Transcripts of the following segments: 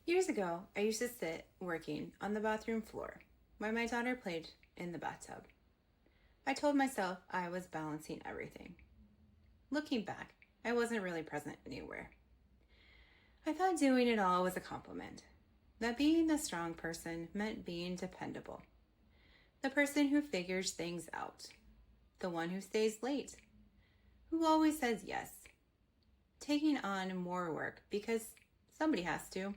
Years ago, I used to sit working on the bathroom floor while my daughter played in the bathtub. I told myself I was balancing everything. Looking back, I wasn't really present anywhere. I thought doing it all was a compliment, that being the strong person meant being dependable, the person who figures things out, the one who stays late, who always says yes, taking on more work because somebody has to.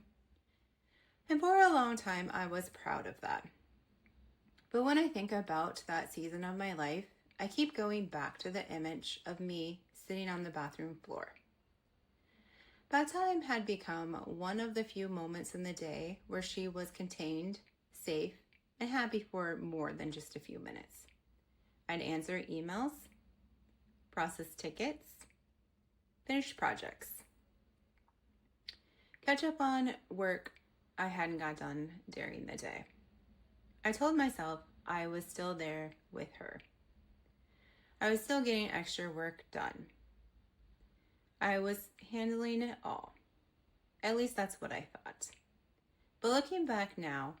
And for a long time, I was proud of that. But when I think about that season of my life, I keep going back to the image of me sitting on the bathroom floor. Bath time had become one of the few moments in the day where she was contained, safe, and happy for more than just a few minutes. I'd answer emails, process tickets, finish projects, catch up on work I hadn't got done during the day. I told myself I was still there with her. I was still getting extra work done. I was handling it all. At least that's what I thought. But looking back now,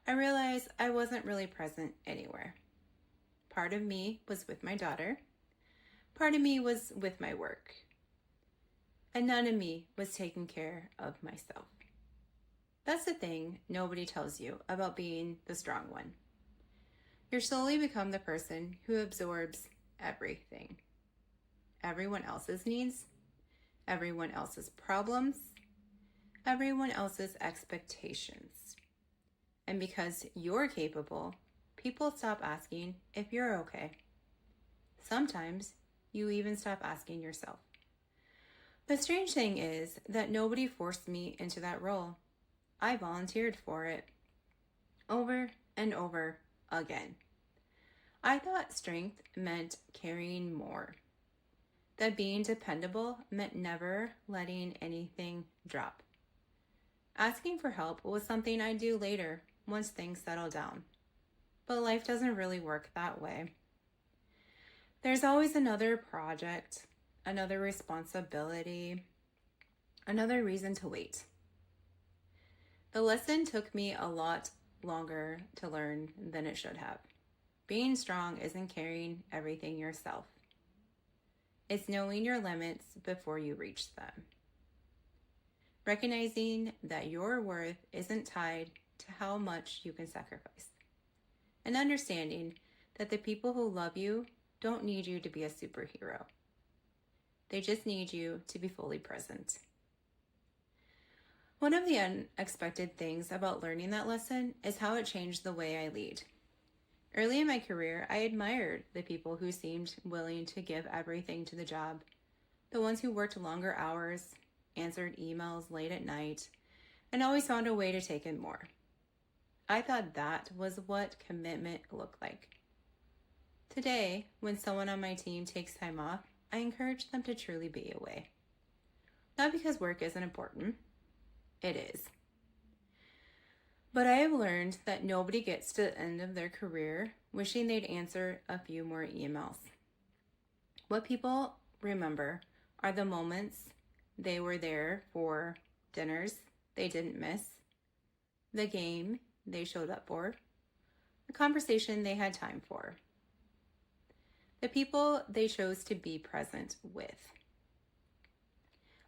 I realize I wasn't really present anywhere. Part of me was with my daughter. Part of me was with my work. And none of me was taking care of myself. That's the thing nobody tells you about being the strong one. You slowly become the person who absorbs everything. Everyone else's needs, everyone else's problems, everyone else's expectations. And because you're capable, people stop asking if you're okay. Sometimes you even stop asking yourself. The strange thing is that nobody forced me into that role. I volunteered for it over and over again. I thought strength meant carrying more, that being dependable meant never letting anything drop. Asking for help was something I'd do later once things settled down. But life doesn't really work that way. There's always another project, another responsibility, another reason to wait. The lesson took me a lot longer to learn than it should have. Being strong isn't carrying everything yourself. It's knowing your limits before you reach them. Recognizing that your worth isn't tied to how much you can sacrifice. And understanding that the people who love you don't need you to be a superhero. They just need you to be fully present. One of the unexpected things about learning that lesson is how it changed the way I lead. Early in my career, I admired the people who seemed willing to give everything to the job, the ones who worked longer hours, answered emails late at night, and always found a way to take in more. I thought that was what commitment looked like. Today, when someone on my team takes time off, I encourage them to truly be away. Not because work isn't important. It is. But I have learned that nobody gets to the end of their career wishing they'd answer a few more emails. What people remember are the moments they were there for, dinners they didn't miss, the game they showed up for, the conversation they had time for, the people they chose to be present with.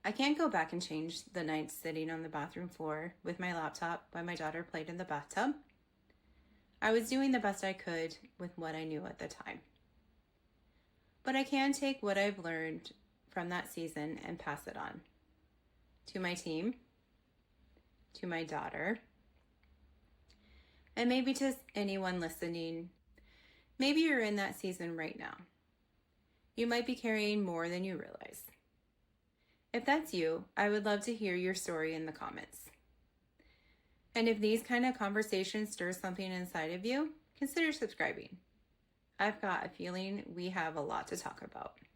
I can't go back and change the nights sitting on the bathroom floor with my laptop while my daughter played in the bathtub. I was doing the best I could with what I knew at the time. But I can take what I've learned from that season and pass it on to my team, to my daughter, and maybe to anyone listening. Maybe you're in that season right now. You might be carrying more than you realize. If that's you, I would love to hear your story in the comments. And if these kind of conversations stir something inside of you, consider subscribing. I've got a feeling we have a lot to talk about.